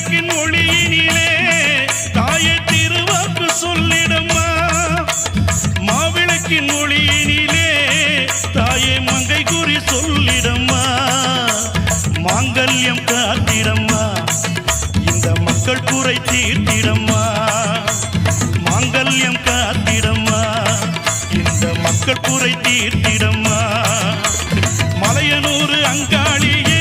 மாவிளக்கின் ஒளியினிலே தாயே திருவாக்கு சொல்லிடம்மா மாவிளக்கின் ஒளியினிலே தாயே மங்கை குறி சொல்லிடம்மா மாங்கல்யம் காத்திடம்மா இந்த மக்கள் குறை தீர்த்திடம்மா மாங்கல்யம் காத்திடம்மா இந்த மக்கள் குறை தீர்த்திடம்மா மலையனூர் அங்காளியே